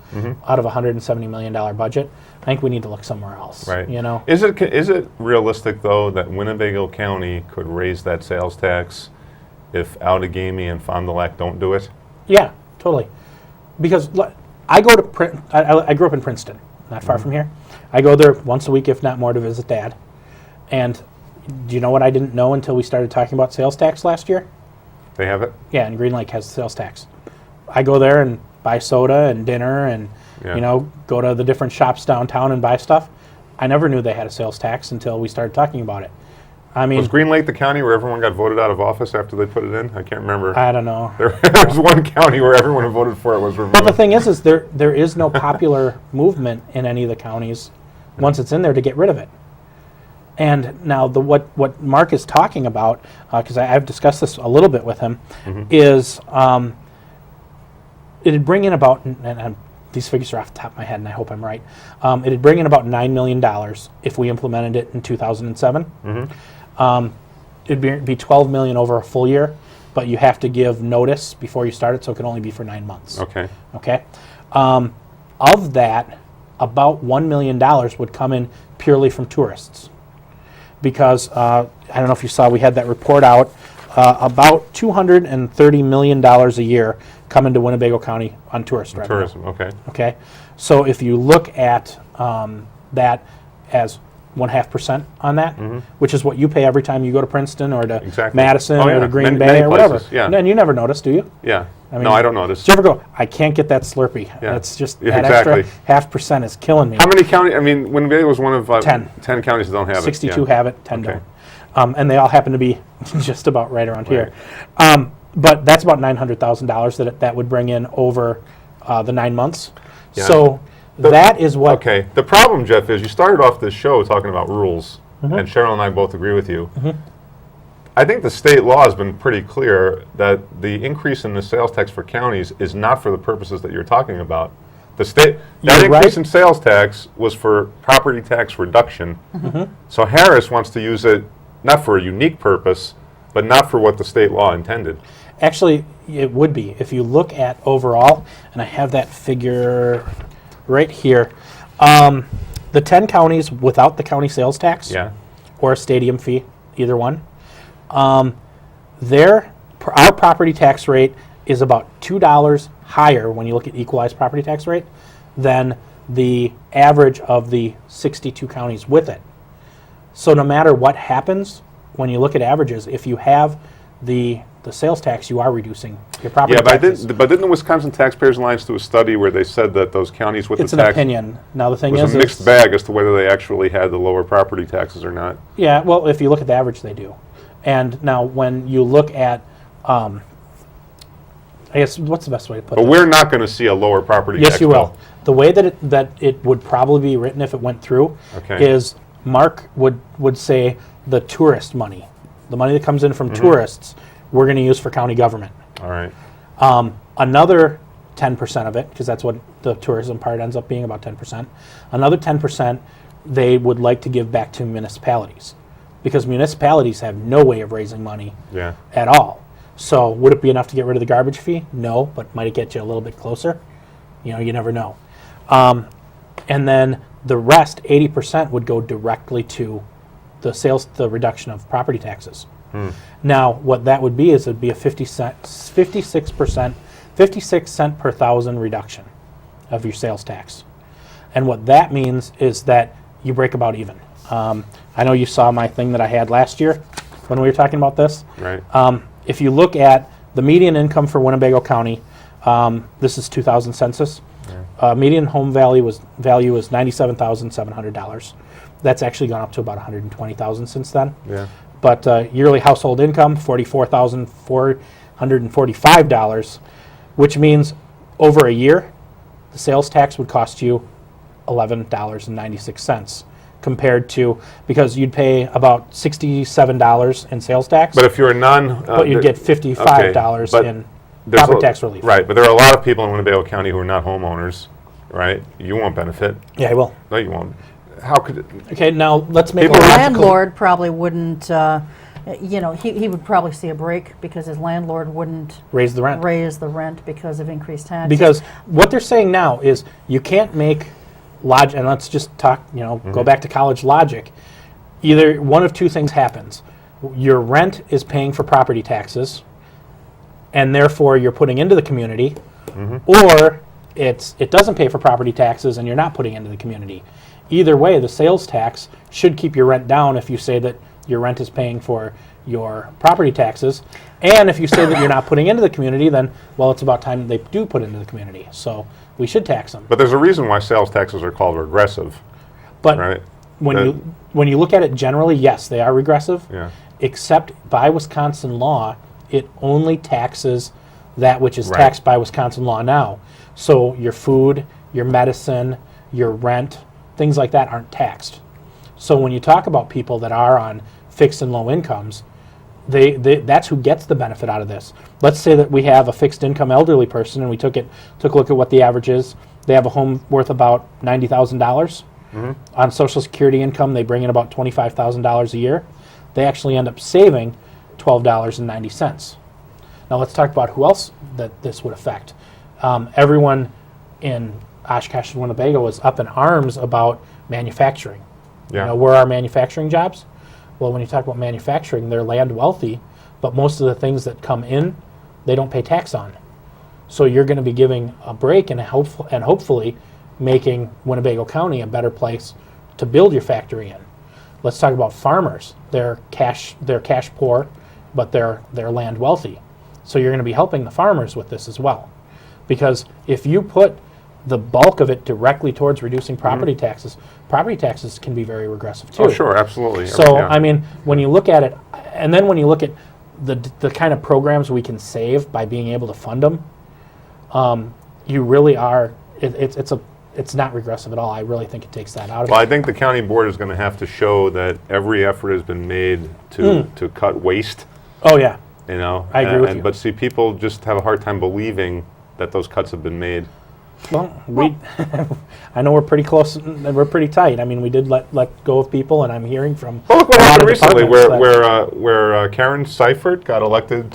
out of a $170 million budget. I think we need to look somewhere else. Right. Is Is it realistic though that Winnebago County could raise that sales tax if Outagamie and Fond du Lac don't do it? Yeah, totally. Because I go to I grew up in Princeton, not far from here. I go there once a week, if not more, to visit Dad. And do you know what I didn't know until we started talking about sales tax last year? They have it? Yeah, and Green Lake has sales tax. I go there and buy soda and dinner and, go to the different shops downtown and buy stuff. I never knew they had a sales tax until we started talking about it. I mean, Was Green Lake the county where everyone got voted out of office after they put it in? I can't remember. I don't know. There was one county where everyone who voted for it was removed. But the thing is there is no popular movement in any of the counties once it's in there to get rid of it. And now what Mark is talking about, because I've discussed this a little bit with him, is it'd bring in about, and these figures are off the top of my head, and I hope I'm right. It'd bring in about $9 million if we implemented it in 2007. It'd be $12 million over a full year, but you have to give notice before you start it, so it can only be for 9 months. Okay. Okay. Of that, about $1 million would come in purely from tourists. Because, I don't know if you saw, we had that report out, about $230 million a year come into Winnebago County on tourist revenue. Tourism, okay. Okay, so if you look at that as 0.5% on that, which is what you pay every time you go to Princeton or to Exactly. Madison Oh, or yeah. to Green Many- Bay many or whatever. places, yeah. And you never notice, do you? Yeah. mean, No, I don't notice. Did you ever go, I can't get that Slurpee. Yeah. That's just, Yeah, that exactly. extra 0.5% is killing me. How many counties? I mean, Winnebago was one of 10. 10 counties that don't have 62 it. Yeah. have it, 10 Okay. don't. And they all happen to be just about right around here. But that's about $900,000 that would bring in over the 9 months. Yeah. So that is what. Okay. The problem, Jef, is you started off this show talking about rules, and Cheryl and I both agree with you. I think the state law has been pretty clear that the increase in the sales tax for counties is not for the purposes that you're talking about. The state, that You're increase right. in sales tax was for property tax reduction. Mm-hmm. So Harris wants to use it not for a unique purpose, but not for what the state law intended. Actually, it would be. If you look at overall, and I have that figure right here, the 10 counties without the county sales tax Yeah. or a stadium fee, either one, our property tax rate is about $2 higher when you look at equalized property tax rate than the average of the 62 counties with it. So no matter what happens, when you look at averages, if you have the sales tax, you are reducing your property Yeah, but taxes. didn't the Wisconsin Taxpayers Alliance do a study where they said that those counties with It's the an tax opinion. Now the thing was is, a mixed bag as to whether they actually had the lower property taxes or not? yeah, well, if you look at the average, they do. And now when you look at, I guess, what's the best way to put But this? we're not going to see a lower property tax Yes, you bill. will. The way that it would probably be written if it went through Okay. is Mark would say the tourist money, the money that comes in from tourists, we're going to use for county government. All right. Another 10% of it, because that's what the tourism part ends up being, about 10%. Another 10% they would like to give back to municipalities, because municipalities have no way of raising money Yeah. at all. So would it be enough to get rid of the garbage fee? No, but might it get you a little bit closer? You know, you never know. And then the rest, 80%, would go directly to the reduction of property taxes. Now, what that would be is it'd be a 56 cent per thousand reduction of your sales tax. And what that means is that you break about even. I know you saw my thing that I had last year when we were talking about this. Right. If you look at the median income for Winnebago County, this is 2000 census. Median home value is $97,700. That's actually gone up to about $120,000 since then. Yeah. But yearly household income, $44,445, which means over a year, the sales tax would cost you $11.96 compared to, because you'd pay about $67 in sales tax, But if you're a non... but you'd get $55 but in there's property a- tax relief. Right, but there are a lot of people in Winnebago County who are not homeowners, right? You won't benefit. Yeah, I will. No, you won't. How could it... Okay, now let's make a People- The logical... landlord probably wouldn't, he would probably see a break because his landlord wouldn't Raise the rent. raise the rent because of increased taxes. Because what they're saying now is you can't make logic, and let's just talk, go back to college logic. Either one of two things happens. Your rent is paying for property taxes, and therefore you're putting into the community, or it doesn't pay for property taxes and you're not putting into the community. Either way, the sales tax should keep your rent down if you say that your rent is paying for your property taxes. And if you say that you're not putting into the community, then, well, it's about time they do put into the community. So we should tax them. But there's a reason why sales taxes are called regressive, But right? when you look at it generally, yes, they are regressive. Yeah. Except by Wisconsin law, it only taxes that which is Right. taxed by Wisconsin law now. So your food, your medicine, your rent, things like that aren't taxed. So when you talk about people that are on fixed and low incomes, that's who gets the benefit out of this. Let's say that we have a fixed income elderly person and we took a look at what the average is. They have a home worth about $90,000. On Social Security income, they bring in about $25,000 a year. They actually end up saving $12.90. Now let's talk about who else that this would affect. Everyone in Oshkosh and Winnebago is up in arms about manufacturing. Yeah. Where are manufacturing jobs? Well, when you talk about manufacturing, they're land wealthy, but most of the things that come in, they don't pay tax on. So you're going to be giving a break and hopefully making Winnebago County a better place to build your factory in. Let's talk about farmers. They're cash poor, but they're land wealthy. So you're going to be helping the farmers with this as well. Because if you put the bulk of it directly towards reducing property taxes can be very regressive too. Oh, sure, absolutely. So, Yeah. I mean, when you look at it, and then when you look at the kind of programs we can save by being able to fund them, you really are, it's it's not regressive at all. I really think it takes that out of Well, it. I think the county board is going to have to show that every effort has been made to cut waste, Oh, yeah. you know? I agree with you. But see, people just have a hard time believing that those cuts have been made. Well, I know we're pretty close, and we're pretty tight. I mean, we did let go of people, and I'm hearing from Well, look what a lot happened of recently, departments where Karen Seifert got elected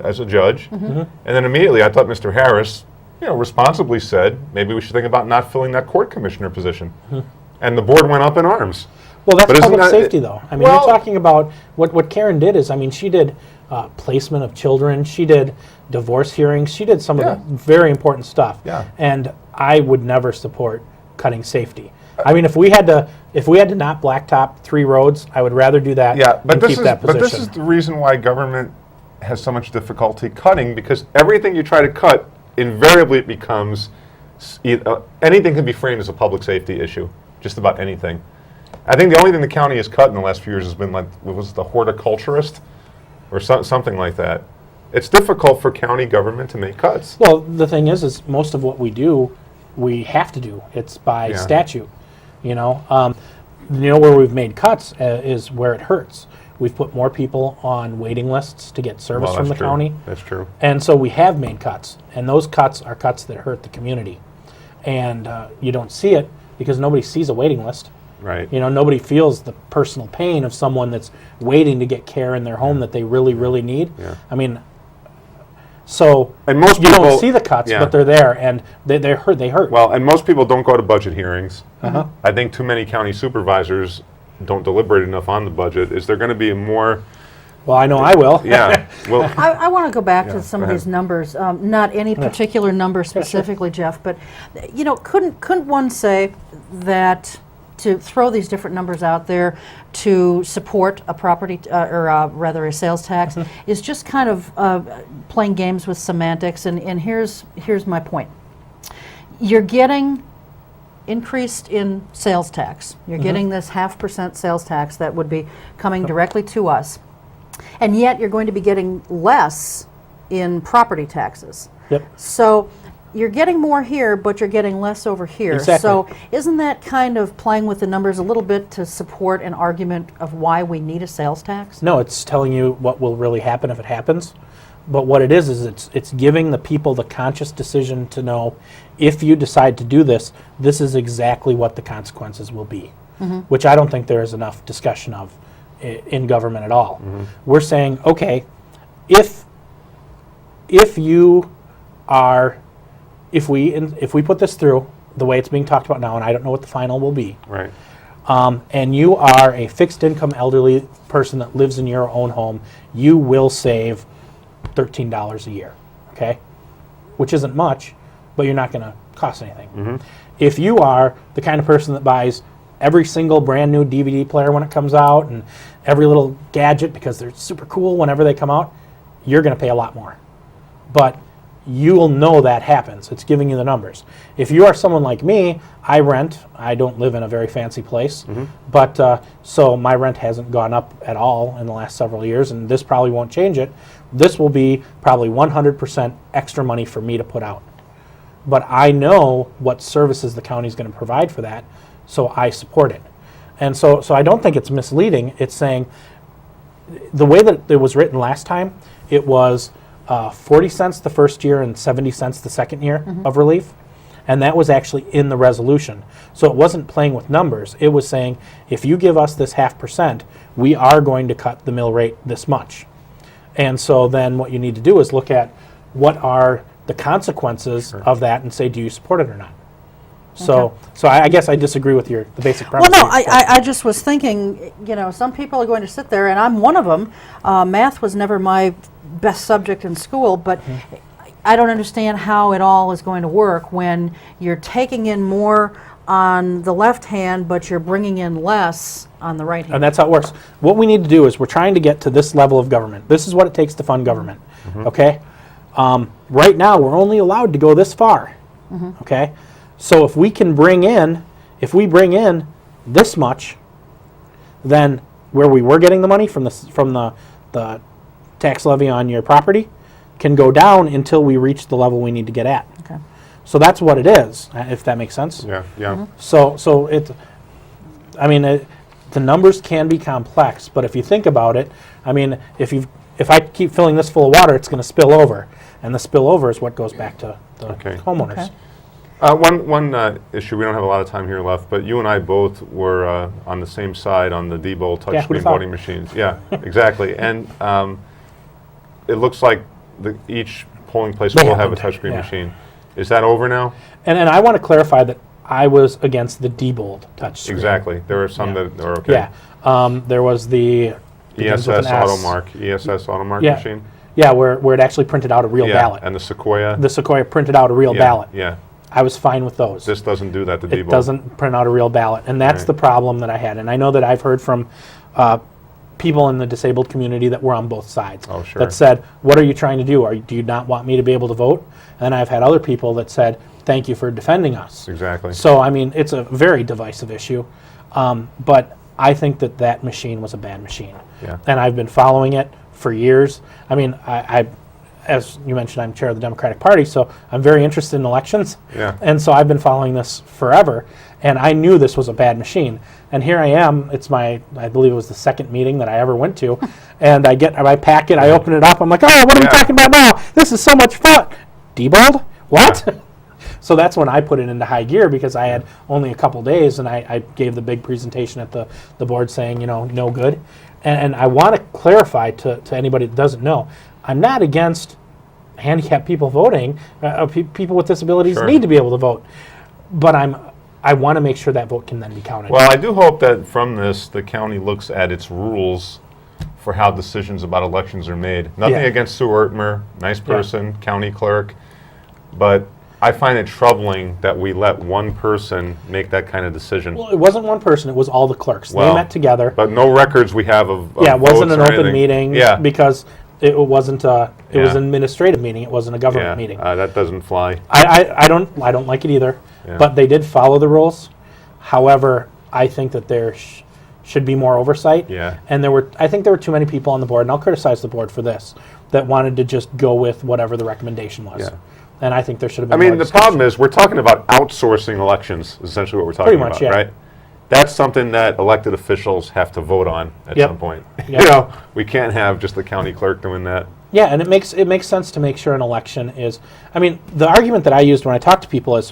as a judge, Mm-hmm. and then immediately I thought Mr. Harris, responsibly said, maybe we should think about not filling that court commissioner position. And the board went up in arms. Well, that's But isn't public that- safety, though. I mean, Well- you're talking about what Karen did is, I mean, she did placement of children. She did divorce hearings. She did some of Yeah. the very important stuff. Yeah. And I would never support cutting safety. I mean, if we had to not blacktop 3 roads, I would rather do that Yeah, but and keep that position. this is the reason why government has so much difficulty cutting, because everything you try to cut, invariably it becomes, anything can be framed as a public safety issue, just about anything. I think the only thing the county has cut in the last few years has been was the horticulturist, or something like that. It's difficult for county government to make cuts. Well, the thing is most of what we do, we have to do. It's by Yeah. statute. Where we've made cuts is where it hurts. We've put more people on waiting lists to get service Well, from the that's true. county. That's true. And so we have made cuts, and those cuts are cuts that hurt the community. And you don't see it because nobody sees a waiting list. Right. Nobody feels the personal pain of someone that's waiting to get care in their home that they really, really need. Yeah. I mean, so And most you people don't see the cuts, yeah. but they're there, and they hurt. They hurt. Well, and most people don't go to budget hearings. Uh-huh. I think too many county supervisors don't deliberate enough on the budget. Is there going to be a more? Well, I know I will. Yeah. Well, I want to go back Yeah, to some go of ahead. these numbers, not any particular number specifically, Jeff, but couldn't one say that to throw these different numbers out there to support a property or rather a sales tax is just kind of playing games with semantics, and here's my point. You're getting increased in sales tax. You're getting this 0.5% sales tax that would be coming directly to us. And yet you're going to be getting less in property taxes. Yep. So you're getting more here, but you're getting less over here. Exactly. So isn't that kind of playing with the numbers a little bit to support an argument of why we need a sales tax? No, it's telling you what will really happen if it happens. But what it is it's giving the people the conscious decision to know, if you decide to do this, this is exactly what the consequences will be, which I don't think there is enough discussion of in government at all. We're saying, okay, if we put this through the way it's being talked about now, and I don't know what the final will be, right. and you are a fixed income elderly person that lives in your own home, you will save $13 a year, okay? Which isn't much, but you're not going to cost anything. If you are the kind of person that buys every single brand new DVD player when it comes out and every little gadget because they're super cool whenever they come out, you're going to pay a lot more. But you will know that happens. It's giving you the numbers. If you are someone like me, I rent. I don't live in a very fancy place, but so my rent hasn't gone up at all in the last several years, and this probably won't change it. This will be probably 100% extra money for me to put out. But I know what services the county is going to provide for that, so I support it. And so I don't think it's misleading. It's saying the way that it was written last time, it was 40 cents the first year and 70 cents the second year of relief. And that was actually in the resolution. So it wasn't playing with numbers. It was saying, if you give us this 0.5%, we are going to cut the mill rate this much. And so then what you need to do is look at what are the consequences of that and say, do you support it or not? So I guess I disagree with the basic premise. Well, no, I just was thinking, some people are going to sit there, and I'm one of them. Math was never my best subject in school, but I don't understand how it all is going to work when you're taking in more on the left hand, but you're bringing in less on the right hand. And that's how it works. What we need to do is we're trying to get to this level of government. This is what it takes to fund government, okay? Right now, we're only allowed to go this far, okay? So if we bring in this much, then where we were getting the money from the tax levy on your property can go down until we reach the level we need to get at. Okay. So that's what it is, if that makes sense. Yeah, yeah. So the numbers can be complex, but if you think about it, I mean, if I keep filling this full of water, it's going to spill over, and the spillover is what goes back to the Okay. homeowners. Okay. One issue, we don't have a lot of time here left, but you and I both were on the same side on the Diebold Yeah, who'da touchscreen thought? voting machines. Yeah, exactly. And it looks like each polling place They will have a happened, touchscreen yeah. machine. Is that over now? And I want to clarify that I was against the Diebold touchscreen. Exactly. There are some Yeah. that are okay. Yeah. There was the begins with ESS an S. AutoMark Yeah. machine. Yeah, where it actually printed out a real Yeah, ballot. and the Sequoia. The Sequoia printed out a real Yeah, ballot. Yeah. I was fine with those. This doesn't do that to It Diebold. doesn't print out a real ballot, and that's Right. the problem that I had. And I know that I've heard from people in the disabled community that were on both sides. Oh, sure. That said, "What are you trying to do? Do you not want me to be able to vote?" And I've had other people that said, "Thank you for defending us." Exactly. So I mean, it's a very divisive issue, but I think that machine was a bad machine, Yeah. and I've been following it for years. I mean, I as you mentioned, I'm chair of the Democratic Party, so I'm very interested in elections. Yeah. And so I've been following this forever, and I knew this was a bad machine. And here I am, it's I believe it was the second meeting that I ever went to, and I get my packet, I open it up, I'm like, oh, what are we Yeah. talking about now? This is so much fun. Diebold? What? So that's when I put it into high gear, because I had only a couple days, and I gave the big presentation at the board saying, no good. And I want to clarify to anybody that doesn't know, I'm not against handicapped people voting. People with disabilities Sure. need to be able to vote. But I want to make sure that vote can then be counted. Well, I do hope that from this, the county looks at its rules for how decisions about elections are made. Nothing Yeah. against Sue Ertmer, nice person, county clerk, but I find it troubling that we let one person make that kind of decision. Well, it wasn't one person, it was all the clerks. They Well, met together. But no records we have of Yeah, it wasn't votes an or open anything. meeting Yeah. because it wasn't it was Yeah. an administrative meeting, it wasn't a government meeting. That doesn't fly. I don't like it either, Yeah. but they did follow the rules. However, I think that there should be more oversight. Yeah. And I think there were too many people on the board, and I'll criticize the board for this, that wanted to just go with whatever the recommendation was. Yeah. And I think there should have I been mean, more the discussion. problem is we're talking about outsourcing elections, is essentially what we're talking Pretty much, about, yeah. right? That's something that elected officials have to vote on at Yep. some point. Yep. You know, we can't have just the county clerk doing that. Yeah, and it makes sense to make sure an election is. I mean, the argument that I used when I talk to people is,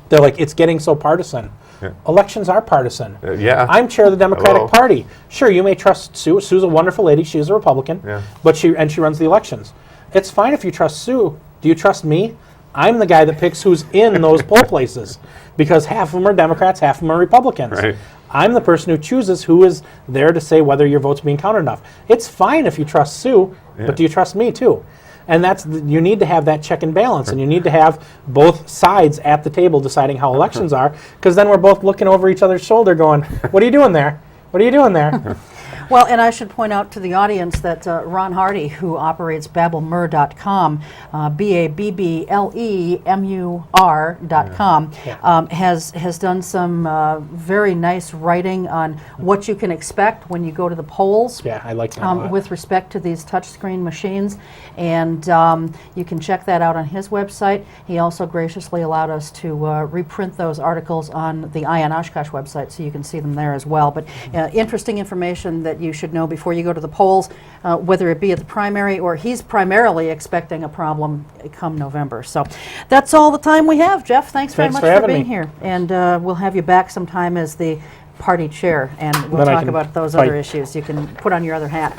they're like, it's getting so partisan. Yeah. Elections are partisan. Yeah. I'm chair of the Democratic Hello. Party. Sure, you may trust Sue. Sue's a wonderful lady. She's a Republican. Yeah. But she runs the elections. It's fine if you trust Sue. Do you trust me? I'm the guy that picks who's in those poll places, because half of them are Democrats, half of them are Republicans. Right. I'm the person who chooses who is there to say whether your vote's being counted enough. It's fine if you trust Sue, Yeah. but do you trust me too? And you need to have that check and balance, and you need to have both sides at the table deciding how elections are, because then we're both looking over each other's shoulder going, what are you doing there? What are you doing there? Well, and I should point out to the audience that Ron Hardy, who operates babblemur.com, BABBLEMUR.com, has done some very nice writing on what you can expect when you go to the polls. Yeah, I like that a lot. With respect to these touchscreen machines, and you can check that out on his website. He also graciously allowed us to reprint those articles on the Eye on Oshkosh website, so you can see them there as well. But interesting information that you should know before you go to the polls, whether it be at the primary or he's primarily expecting a problem come November. So that's all the time we have. Jef, thanks very Thanks much for for having being me. here, and we'll have you back sometime as the party chair, and we'll Then I talk can about those fight. other issues. You can put on your other hat.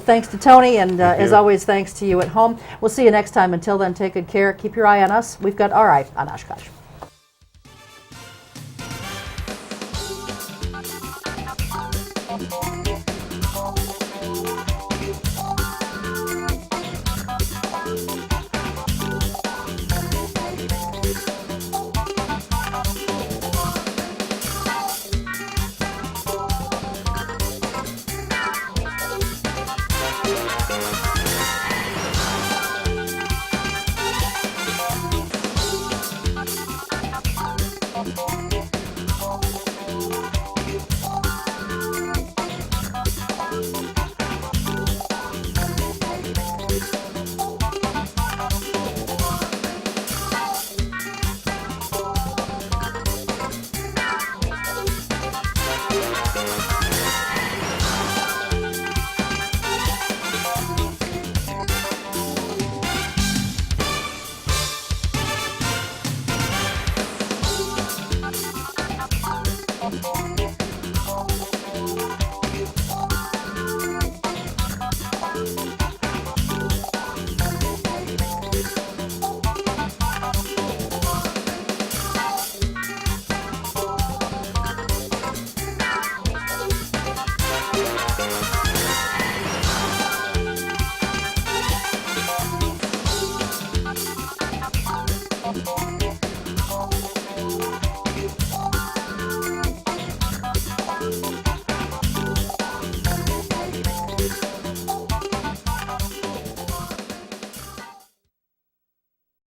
Thanks to Tony, and as you. always, thanks to you at home. We'll see you next time. Until then, take good care. Keep your eye on us. We've got our eye on Oshkosh.